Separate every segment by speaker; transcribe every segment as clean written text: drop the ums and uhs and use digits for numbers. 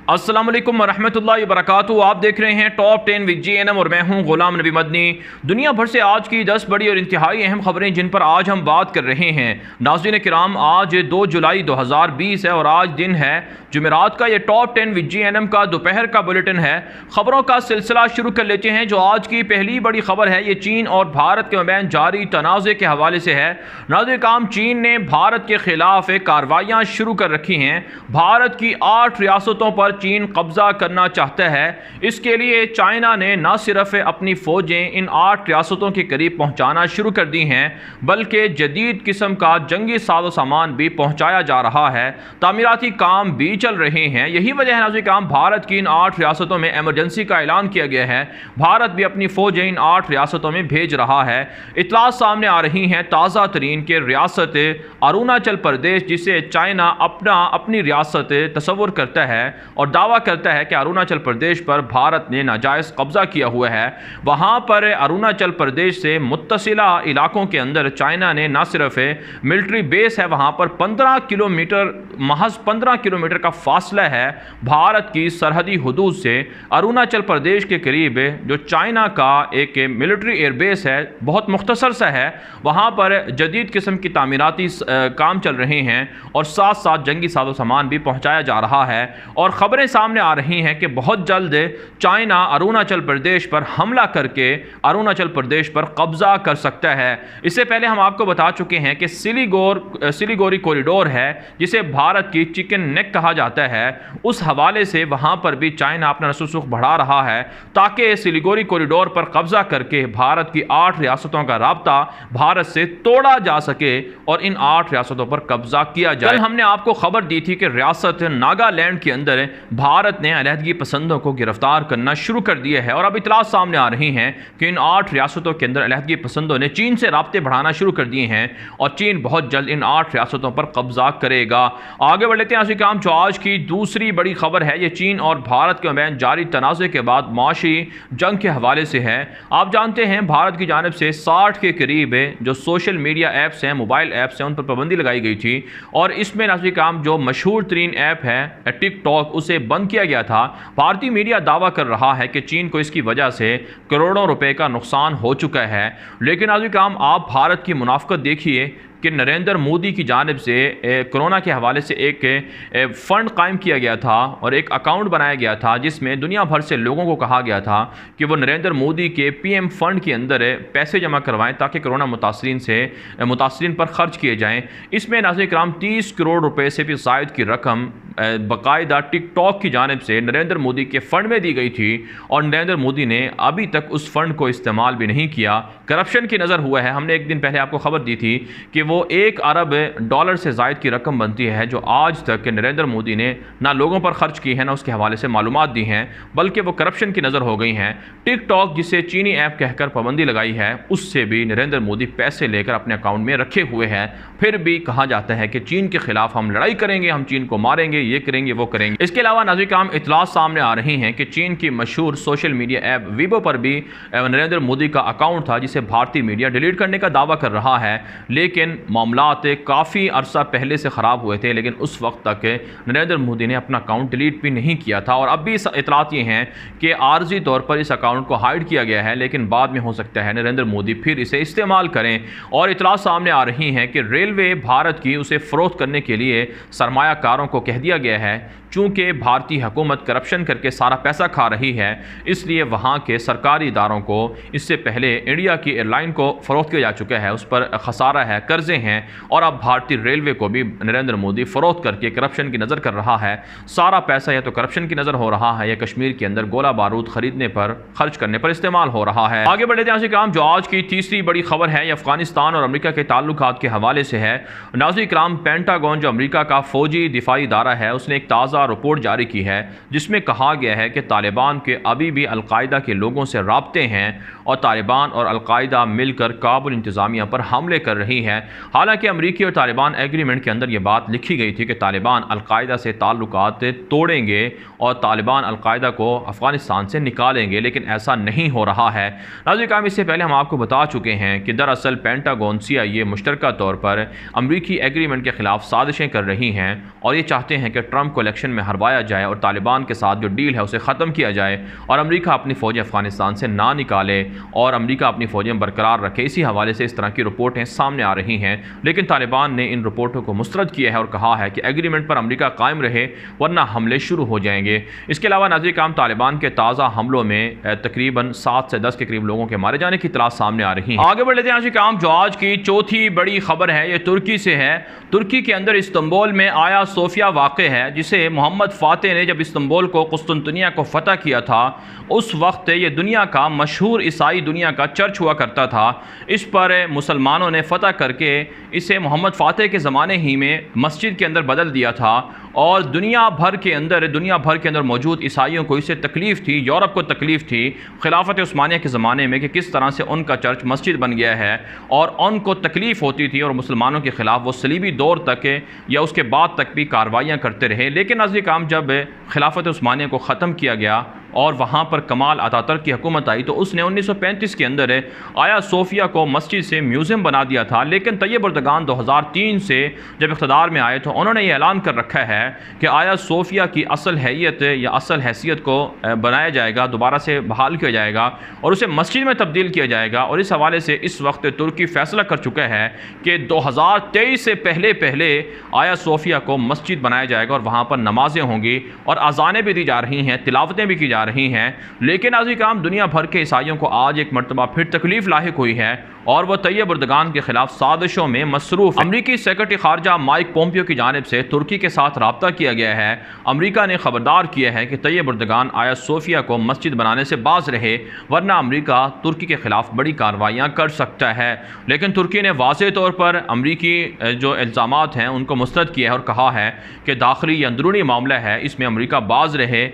Speaker 1: अस्सलाम वालेकुम रहमतुल्लाहि व बरकातुहू। आप देख रहे हैं टॉप 10 विद GNM और मैं हूं गुलाम नबी मदनी। दुनिया भर से आज की 10 बड़ी और इंतहाई अहम खबरें जिन पर आज हम बात कर रहे हैं। नाज़रीन किराम, आज 2 जुलाई 2020 है और आज दिन है जुमेरात का। ये टॉप 10 विद GNM का दोपहर का बुलेटिन है। खबरों का सिलसिला शुरू कर लेते हैं। जो आज की पहली बड़ी खबर है ये चीन और भारत के मबैन जारी तनाज़े के हवाले से है। नाज़रीन किराम, चीन ने भारत के खिलाफ कार्रवाइयाँ शुरू कर रखी हैं। भारत की 8 रियासतों पर चीन कब्जा करना चाहता है। इसके लिए चाइना ने न सिर्फ अपनी फौजें इन 8 रियासतों के करीब पहुंचाना शुरू कर दी हैं, बल्कि जदीद किस्म का जंगी साजो सामान भी पहुंचाया जा रहा है। तामीराती काम भी चल रहे हैं। यही वजह है नाज़रीन किराम, भारत की इन 8 रियासतों में एमरजेंसी का ऐलान किया गया है। भारत भी अपनी फौजें इन 8 रियासतों में भेज रहा है। इतला सामने आ रही हैं ताज़ा तरीन के रियासत अरुणाचल प्रदेश, जिसे चाइना अपनी रियासत तस्वुर करता है और दावा करता है कि अरुणाचल प्रदेश पर भारत ने नाजायज़ कब्ज़ा किया हुआ है। वहाँ पर अरुणाचल प्रदेश से मुत्तसिला इलाकों के अंदर चाइना ने न सिर्फ मिलिट्री बेस है, वहाँ पर 15 किलोमीटर महज 15 किलोमीटर का फासला है भारत की सरहदी हुदूद से। अरुणाचल प्रदेश के करीब जो चाइना का एक मिलिट्री एयरबेस है, बहुत मुख्तसर सा है, वहाँ पर जदीद किस्म की तामीराती काम चल रहे हैं और साथ साथ जंगी साजो सामान भी पहुँचाया जा रहा है। और ख़बरें सामने आ रही हैं कि बहुत जल्द चाइना अरुणाचल प्रदेश पर हमला करके अरुणाचल प्रदेश पर कब्जा कर सकता है। इससे पहले हम आपको बता चुके हैं कि सिलीगुड़ी कॉरिडोर है, जिसे भारत की चिकन नेक कहा जाता है, उस हवाले से वहां पर भी चाइना अपना रसूख बढ़ा रहा है ताकि सिलीगुड़ी कॉरिडोर पर कब्जा करके भारत की 8 रियासतों का राब्ता भारत से तोड़ा जा सके और इन 8 रियासतों पर कब्जा किया जाए। कल हमने आपको खबर दी थी कि रियासत नागालैंड के अंदर भारत ने अलहदगी पसंदों को गिरफ्तार करना शुरू कर दिया है और अब इतलात सामने आ रही हैं कि इन 8 रियासतों के अंदर अलहदगी पसंदों ने चीन से राब्ते बढ़ाना शुरू कर दिए हैं और चीन बहुत जल्द इन 8 रियासतों पर कब्जा करेगा। आगे बढ़ लेते हैं नाज़रीन किराम, जो आज की दूसरी बड़ी खबर है ये चीन और भारत के मबैन जारी तनाज़े के बाद माशी जंग के हवाले से है। आप जानते हैं भारत की जानिब से 60 के करीब जो सोशल मीडिया ऐप्स हैं, मोबाइल ऐप्स हैं, उन पर पाबंदी लगाई गई थी और इसमें नाज़रीन किराम जो मशहूर तरीन ऐप है टिकटॉक, उसे बंद किया गया था। भारतीय मीडिया दावा कर रहा है कि चीन को इसकी वजह से करोड़ों रुपए का नुकसान हो चुका है। लेकिन नाज़रीन किराम, आप भारत की मुनाफ़कत देखिए कि नरेंद्र मोदी की जानिब से कोरोना के हवाले से एक फ़ंड कायम किया गया था और एक अकाउंट बनाया गया था जिसमें दुनिया भर से लोगों को कहा गया था कि वो नरेंद्र मोदी के PM फ़ंड के अंदर पैसे जमा करवाएं ताकि कोरोना मुतासरीन पर ख़र्च किए जाएं। इसमें नाज़रीन किराम 30 करोड़ रुपए से भी ज़ायद की रकम बाकायदा टिकटॉक की जानिब से नरेंद्र मोदी के फ़ंड में दी गई थी और नरेंद्र मोदी ने अभी तक उस फ़ंड को इस्तेमाल भी नहीं किया। करप्शन की नज़र हुआ है। हमने एक दिन पहले आपको खबर दी थी कि वो $1 अरब से ज़ायद की रकम बनती है जो आज तक नरेंद्र मोदी ने ना लोगों पर ख़र्च की है ना उसके हवाले से मालूमात दी हैं, बल्कि वो करप्शन की नज़र हो गई हैं। टिकटॉक, जिसे चीनी ऐप कहकर पाबंदी लगाई है, उससे भी नरेंद्र मोदी पैसे लेकर अपने अकाउंट में रखे हुए हैं। फिर भी कहा जाता है कि चीन के खिलाफ हम लड़ाई करेंगे, हम चीन को मारेंगे, ये करेंगे, वो करेंगे। इसके अलावा नाज़रीन किराम, इतलात सामने आ रही हैं कि चीन की मशहूर सोशल मीडिया ऐप वीबो पर भी नरेंद्र मोदी का अकाउंट था जिसे भारतीय मीडिया डिलीट करने का दावा कर रहा है। लेकिन मामलात काफ़ी अरसा पहले से ख़राब हुए थे, लेकिन उस वक्त तक नरेंद्र मोदी ने अपना अकाउंट डिलीट भी नहीं किया था और अब भी इतलात ये हैं कि आर्जी तौर पर इस अकाउंट को हाइड किया गया है, लेकिन बाद में हो सकता है नरेंद्र मोदी फिर इसे इस्तेमाल करें। और इतलात सामने आ रही हैं कि रेलवे भारत की उसे फ़रोख्त करने के लिए सरमायाकारों को कह दिया गया है। चूँकि भारतीय हुकूमत करप्शन करके सारा पैसा खा रही है, इसलिए वहाँ के सरकारी इदारों को इससे पहले इंडिया की एयरलाइन को फ़रोख्त किया जा चुका है, उस पर खसारा है, कर्जे हैं और अब भारतीय रेलवे को भी नरेंद्र मोदी फ़रोख्त करके करप्शन की नज़र कर रहा है। सारा पैसा या तो करप्शन की नज़र हो रहा है या कश्मीर के अंदर गोला बारूद ख़रीदने पर, खर्च करने पर इस्तेमाल हो रहा है। आगे बढ़े नाज़रीन किराम, जो आज की तीसरी बड़ी खबर है ये अफ़गानिस्तान और अमेरिका के ताल्लुकात के हवाले से है। नाज़रीन किराम, पेंटागन जो अमेरिका का फ़ौजी दिफाई इदारा है, उसने एक ताज़ा रिपोर्ट जारी की है जिसमें कहा गया है कि तालिबान के अभी भी अलकायदा के लोगों से राब्ते हैं और तालिबान और अलकायदा मिलकर काबुल इंतज़ामिया पर हमले कर रही है। हालांकि अमरीकी और तालिबान एग्रीमेंट के अंदर ये बात लिखी गई थी कि तालिबान अलकायदा से ताल्लुकात तोड़ेंगे और तालिबान अलकायदा को अफ़गानिस्तान से निकालेंगे, लेकिन ऐसा नहीं हो रहा है। नाज़रीन किराम, इससे पहले हम आपको बता चुके हैं कि दरअसल पेंटागन CIA मुश्तरका तौर पर अमरीकी एग्रीमेंट के ख़िलाफ़ साजिशें कर रही हैं और ये चाहते हैं कि ट्रंप को इलेक्शन में हरवाया जाए और तालिबान के साथ जो डील है उसे ख़त्म किया जाए और अमरीका अपनी फ़ौजें अफ़गानिस्तान से ना निकाले और अमरीका अपनी फ़ौजें बरकरार रखे। इसी हवाले से इस तरह की रिपोर्टें सामने आ रही हैं, लेकिन तालिबान ने इन रिपोर्टों को मुस्तरद किया है और कहा है कि एग्रीमेंट पर अमरीका कायम रहे वरना हमले शुरू हो जाएंगे। इसके अलावा नाज़रीन किराम, तालिबान के ताज़ा हमलों में तकरीबन 7 से 10 के करीब लोगों के मारे जाने की इत्तला सामने आ रही है। आगे बढ़ लेते हैं नाज़रीन किराम, जो आज की चौथी बड़ी खबर है ये तुर्की से है। तुर्की के अंदर इस्तंबुल में आया सोफिया वाक़े है, जिसे मोहम्मद फ़ातेह ने जब इस्तंबुल को कुस्तुनतुनिया को फ़तह किया था उस वक्त ये दुनिया का मशहूर ईसाई दुनिया का चर्च हुआ करता था। इस पर मुसलमानों ने फ़तह करके इसे मोहम्मद फ़ातेह के ज़माने ही में मस्जिद के अंदर बदल दिया था और दुनिया भर के अंदर मौजूद ईसाइयों को इससे तकलीफ़ थी, यूरोप को तकलीफ़ थी खिलाफत उस्मानिया के ज़माने में कि किस तरह से उनका चर्च मस्जिद बन गया है और उनको तकलीफ़ होती थी और मुसलमानों के ख़िलाफ़ वो सलीबी दौर तक या उसके बाद तक भी कार्रवाइयाँ करते रहे। लेकिन नाज़रीन किराम, जब खिलाफत उस्मानिया को ख़त्म किया गया और वहाँ पर कमाल अतातुर्क की हुकूमत आई तो उसने 1935 के अंदर आया सोफिया को मस्जिद से म्यूज़ियम बना दिया था। लेकिन तैयब एर्दोगान 2003 से जब इक़्तिदार में आए तो उन्होंने ये ऐलान कर रखा है कि आया सोफिया की असल हैसियत को बनाया जाएगा, दोबारा से बहाल किया जाएगा और उसे मस्जिद में तब्दील किया जाएगा। और इस हवाले से इस वक्त तुर्की फ़ैसला कर चुका है कि 2023 से पहले आया सोफिया को मस्जिद बनाया जाएगा और वहाँ पर नमाज़ें होंगी और अज़ानें भी दी जा रही हैं, तिलावतें भी की जा रही हैं। लेकिन नाज़रीन किराम, दुनिया भर के ईसाइयों को आज एक मरतबा फिर तकलीफ़ लाहिक हुई है और वह तैयब एर्दोगान के खिलाफ साजिशों में मसरूफ़। अमरीकी सेक्रेटरी खारजा माइक पोम्पियो की जानिब से तुर्की के साथ रब्ता किया गया है। अमरीका ने खबरदार किया है कि तैयब एर्दोगान आया सोफिया को मस्जिद बनाने से बाज रहे वरना अमरीका तुर्की के खिलाफ बड़ी कार्रवाइयाँ कर सकता है। लेकिन तुर्की ने वाज़ेह तौर पर अमरीकी जो इल्ज़ामात हैं उनको मुस्तरद किया है और कहा है कि दाखिली या अंदरूनी मामला है, इसमें अमरीका बाज रहे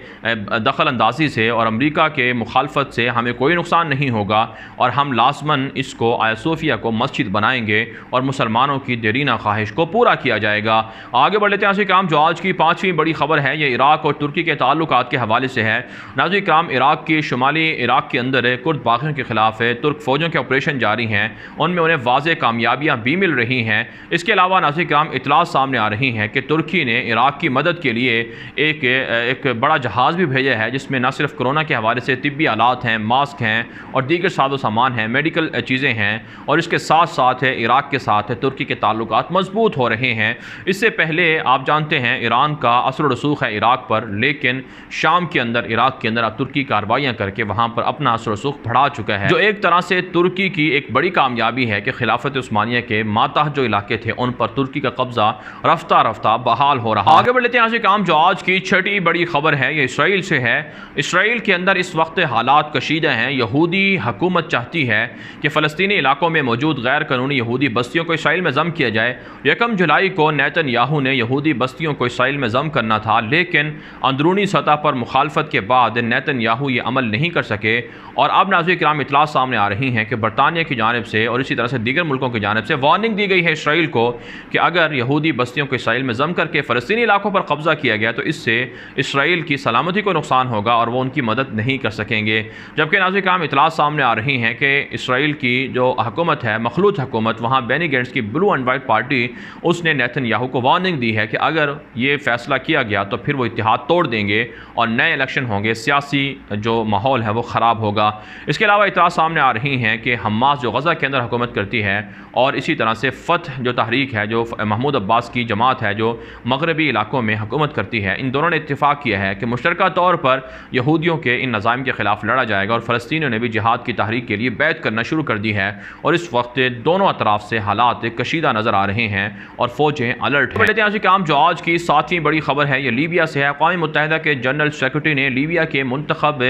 Speaker 1: दखल अंदाजी से और अमरीका के मुखालफत से हमें कोई नुकसान नहीं होगा और हम लाजमन इसको आया सोफिया को मस्जिद बनाएंगे और मुसलमानों की देरीना ख्वाहिश को पूरा किया जाएगा। आगे बढ़ लेते हैं नाज़रीन किराम, जो आज की 5वीं बड़ी खबर है ये इराक़ और तुर्की के ताल्लुकात के हवाले से है। नाज़रीन किराम, इराक़ की शुमाली इराक़ के अंदर कुर्द बागियों के खिलाफ तुर्क फ़ौजों के ऑपरेशन जारी हैं, उनमें उन्हें वाज़ेह कामयाबियाँ भी मिल रही हैं। इसके अलावा नाज़रीन किराम, इत्तलात सामने आ रही हैं कि तुर्की ने इराक़ की मदद के लिए एक बड़ा जहाज़ भी भेजा है जिसमें न सिर्फ कोरोना के हवाले से तिब्बी आलात हैं, मास्क हैं और दीगर साजो सामान हैं, मेडिकल चीज़ें हैं और इसके साथ साथ इराक़ के साथ तुर्की के ताल्लुकात मजबूत हो रहे हैं। इससे पहले आप जानते हैं ईरान का असर रसूख है इराक़ पर, लेकिन शाम के अंदर इराक़ के अंदर अब तुर्की कार्रवाइयाँ करके वहाँ पर अपना असर रसूख बढ़ा चुका है, जो एक तरह से तुर्की की एक बड़ी कामयाबी है कि खिलाफत उस्मानिया के मातह जो इलाके थे उन पर तुर्की का कब्ज़ा रफ्ता रफ्ता बहाल हो रहा। आगे बढ़ लेते हैं काम, जो आज की छठी बड़ी खबर है ये इसराइल से है। इसराइल के अंदर इस वक्त हालात कशीदा हैं। यहूदी हुकूमत चाहती है कि फ़लस्तीनी इलाकों में मौजूद गैर कानूनी यहूदी बस्तियों को इसराइल में ज़म किया जाए। 1 जुलाई को नेतन्याहू ने यहूदी बस्तियों को इसराइल में ज़म करना था, लेकिन अंदरूनी सतह पर मुखालफत के बाद नेतन्याहू ये अमल नहीं कर सके और अब नाज़रीन किराम इत्तलात सामने आ रही हैं कि बरतानिया की जानिब से और इसी तरह से दीगर मुल्कों की जानिब से वार्निंग दी गई है इसराइल को कि अगर यहूदी बस्तियों को इसराइल में ज़म करके फ़लस्तीनी इलाकों पर कब्ज़ा किया गया तो इससे इसराइल की सलामती को नुकसान होगा और वो उनकी मदद नहीं कर सकेंगे। जबकि नाज़रीन किराम इत्तलात सामने आ रही हैं कि इसराइल की जो हुकूमत है, मखलूत हुकूमत, वहाँ बेनी गैंट्स की ब्लू एंड वाइट पार्टी, उसने नेतन्याहू को वार्निंग दी है कि अगर ये फ़ैसला किया गया तो फिर वो इत्तेहाद तोड़ देंगे और नए इलेक्शन होंगे, सियासी जो माहौल है वो ख़राब होगा। इसके अलावा इत्तलात सामने आ रही हैं कि हमास जो गज़ा के अंदर हुकूमत करती है और इसी तरह से फ़तह जो तहरीक है, जो महमूद अब्बास की जमात है जो मगरबी इलाकों में हुकूमत करती है, इन दोनों ने इत्तेफाक किया है कि मुश्तरका तौर पर यहूदियों के इन नज़ाइम के ख़िलाफ़ लड़ा जाएगा और फ़लस्तीनियों ने भी जिहाद की तहरीक के लिए बैत करना शुरू कर दी है और इस वक्त दोनों अतराफ से हालात कशीदा नज़र आ रहे हैं और फ़ौजें अलर्ट हैं। काम जो आज की 7वीं बड़ी खबर है ये लीबिया से है। अक़वाम मुत्तहिदा के जनरल सेक्रेटरी ने लीबिया के मुंतखब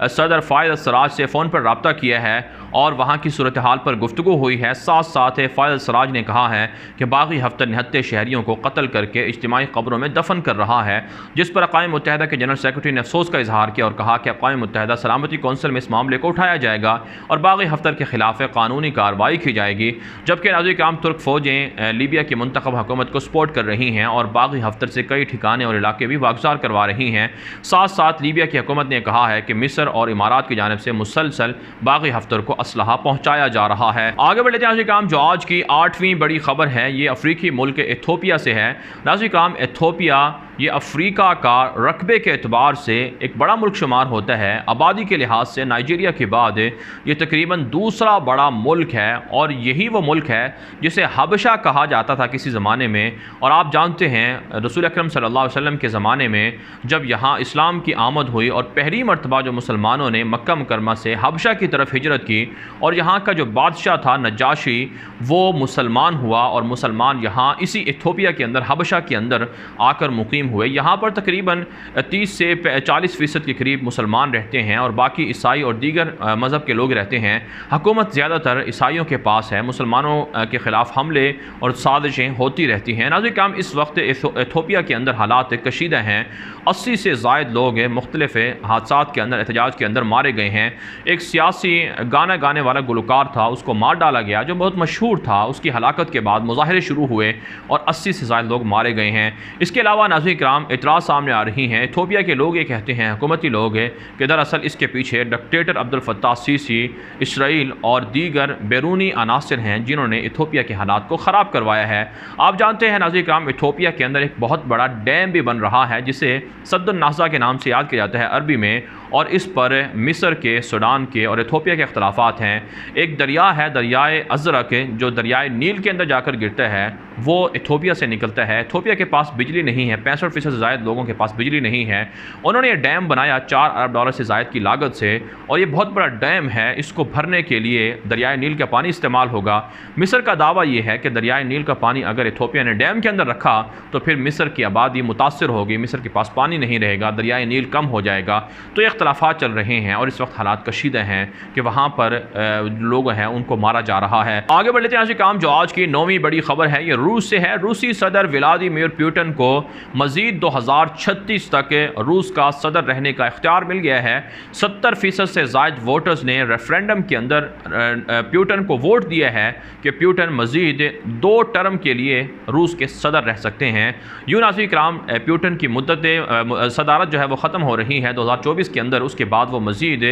Speaker 1: सदर फ़ायद अल-सराज से फ़ोन पर रब्ता किया है और वहाँ की सूरत हाल पर गुफ्तगू हुई है। साथ साथ फ़ायद अल-सराज ने कहा है कि बागी हफ्ता निहत्ते शहरियों को कत्ल करके इज्तिमाई कब्रों में दफन कर रहा है, जिस पर अक़वाम मुत्तहिदा के जनरल सेक्रेटरी ने अफसोस का इजहार किया और कहा कि अक़वाम मुत्तहिदा सलामती कौंसिल में इस मामले को उठाया जाएगा और बागी हफ्तर के खिलाफ कानून कानूनी कार्रवाई की जाएगी। जबकि नाज़रीन किराम तुर्क फ़ौजें लीबिया की मुंतखब हुकूमत को सपोर्ट कर रही हैं और बागी हफ्तर से कई ठिकाने और इलाके भी वागज़ार करवा रही हैं। साथ साथ लीबिया की हुकूमत ने कहा है कि मिस्र और इमारात की जानिब से मुसलसल बागी हफ्तर को असलहा पहुँचाया जा रहा है। आगे बढ़ते हैं नाज़रीन किराम, जो आज की 8वीं बड़ी खबर है ये अफ्रीकी मुल्क एथोपिया से है। नाज़रीन किराम एथोपिया ये अफ्रीका का रकबे के एतबार से एक बड़ा मुल्क शुमार होता है। आबादी के लिहाज से नाइजीरिया के बाद ये तकरीबन दूसरा बड़ा मुल्क है और यही वो मुल्क है जिसे हबशा कहा जाता था किसी ज़माने में। और आप जानते हैं रसूल अकरम सल्लल्लाहु अलैहि वसल्लम के ज़माने में जब यहाँ इस्लाम की आमद हुई और पहली मरतबा जो मुसलमानों ने मक्का मुकरमा से हबशा की तरफ हिजरत की और यहाँ का जो बादशाह था नजाशी वो मुसलमान हुआ और मुसलमान यहाँ इसी एथोपिया के अंदर हबशा के अंदर आकर मुकीम हुए। यहाँ पर तकरीबन 30 से 40% के करीब मुसलमान रहते हैं और बाकी ईसाई और दीगर मज़हब के लोग रहते हैं। हुकूमत ज़्यादातर ईसाइयों के पास है। मुसलमानों के ख़िलाफ़ हमले और साजिशें होती रहती हैं। नाज़रीन किराम इस वक्त एथोपिया के अंदर हालात कशीदा हैं। 80 से ज़ायद लोग मुख्तलिफ़ हादसात के अंदर एहतजाज के अंदर मारे गए हैं। एक सियासी गाना गाने वाला गुलकार था, उसको मार डाला गया जो बहुत मशहूर था। उसकी हलाकत के बाद मुजाहरे शुरू हुए और 80 से ज़ायद लोग मारे गए हैं। इसके अलावा नाज़रीन किराम इतराज़ सामने आ रही हैं। एथोपिया के लोग ये कहते हैं, हुकूमती लोग कि दरअसल इसके पीछे dictator Abdul Fattah CC, Israel और दीगर बैरूनी अनासर हैं जिन्होंने एथोपिया के हालात को ख़राब करवाया है। आप जानते हैं नाज़रीन किराम एथोपिया के अंदर एक बहुत बड़ा डैम भी बन रहा है जिसे सद्दुन नाज़ा के नाम से याद किया जाता है अरबी में, और इस पर मिस्र के, सूडान के और एथोपिया के अख्तलाफात हैं। एक दरिया है दरियाए अज़रक जो दरियाए नील के अंदर जाकर गिरता है, वो एथोपिया से निकलता है। एथोपिया के पास बिजली नहीं है, 65% से ज़ायद लोगों के पास बिजली नहीं है। उन्होंने ये डैम बनाया $4 अरब से ज़ायद की लागत से और ये बहुत बड़ा डैम है। इसको भरने के लिए दरियाए नील का पानी इस्तेमाल होगा। मिस्र का दावा ये है कि दरियाए नील का पानी अगर एथोपिया ने डैम के अंदर रखा तो फिर मिस्र की आबादी मुतासर होगी, मिस्र के पास पानी नहीं रहेगा, दरियाए नील कम हो जाएगा। तो ये इख्तलाफात चल रहे हैं और इस वक्त हालात कशीदा हैं कि वहाँ पर लोग हैं उनको मारा जा रहा है। आगे बढ़ लेते हैं आज काम, जो आज की 9वीं बड़ी खबर है ये रूस से है। रूसी सदर व्लादिमीर पुतिन को मजीद 2036 तक रूस का सदर रहने का इख्तियार मिल गया है। 70% से ज़ायद वोटर्स ने रेफरेंडम के अंदर पुतिन को वोट दिया है कि पुतिन मजीद 2 टर्म के लिए रूस के सदर रह सकते हैं। यूं नाज़रीन किराम पुतिन की मुद्दत सदारत जो है वो ख़त्म हो रही है 2024 के अंदर। उसके बाद वो मजीद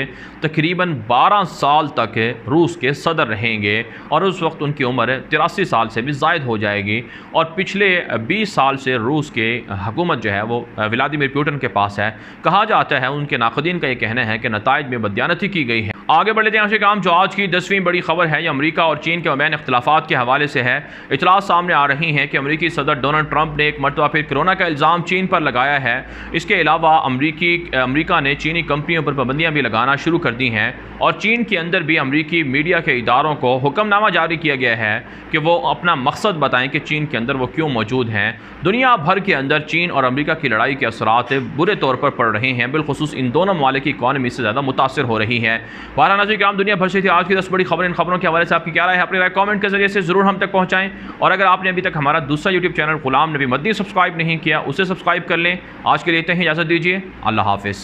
Speaker 1: तकरीबन 12 साल तक रूस के सदर रहेंगे और उस वक्त उनकी उम्र 83 साल से भी ज़ायद हो जाएगी। और पिछले 20 साल से रूस के हुकूमत जो है वो व्लादिमीर पुतिन के पास है। कहा जाता है, उनके नाक़दीन का ये कहना है कि नताइज में बदयानती की गई है। आगे बढ़ लेते हैं काम, जो आज की 10वीं बड़ी खबर है ये अमेरिका और चीन के मबैन इख्तलाफात के हवाले से है। इतलात सामने आ रही हैं कि अमेरिकी सदर डोनाल्ड ट्रंप ने एक मरतबा फिर कोरोना का इल्ज़ाम चीन पर लगाया है। इसके अलावा अमेरिका ने चीनी कंपनियों पर पाबंदियाँ भी लगाना शुरू कर दी हैं और चीन के अंदर भी अमेरिकी मीडिया के इदारों को हुक्मनामा जारी किया गया है कि वो अपना मकसद बताएं कि चीन के अंदर वो क्यों मौजूद हैं। दुनिया भर के अंदर चीन और अमेरिका की लड़ाई के असरात बुरे तौर पर पड़ रहे हैं, बिलखुसूस इन दोनों ममालिक की इकॉनमी से ज़्यादा मुतासर हो रही है। बारह नाज़रीन किराम, दुनिया भर से थी आज की 10 बड़ी खबरें। इन खबरों के हवाले से आपकी क्या राय है? अपनी राय कमेंट के जरिए से ज़रूर हम तक पहुँचाएँ। और अगर आपने अभी तक हमारा दूसरा YouTube channel Ghulam Nabi Madani subscribe नहीं किया, उसे सब्सक्राइब कर लें। आज के लिए इतना ही इजाज़त दीजिए। अल्लाह हाफ़िज़।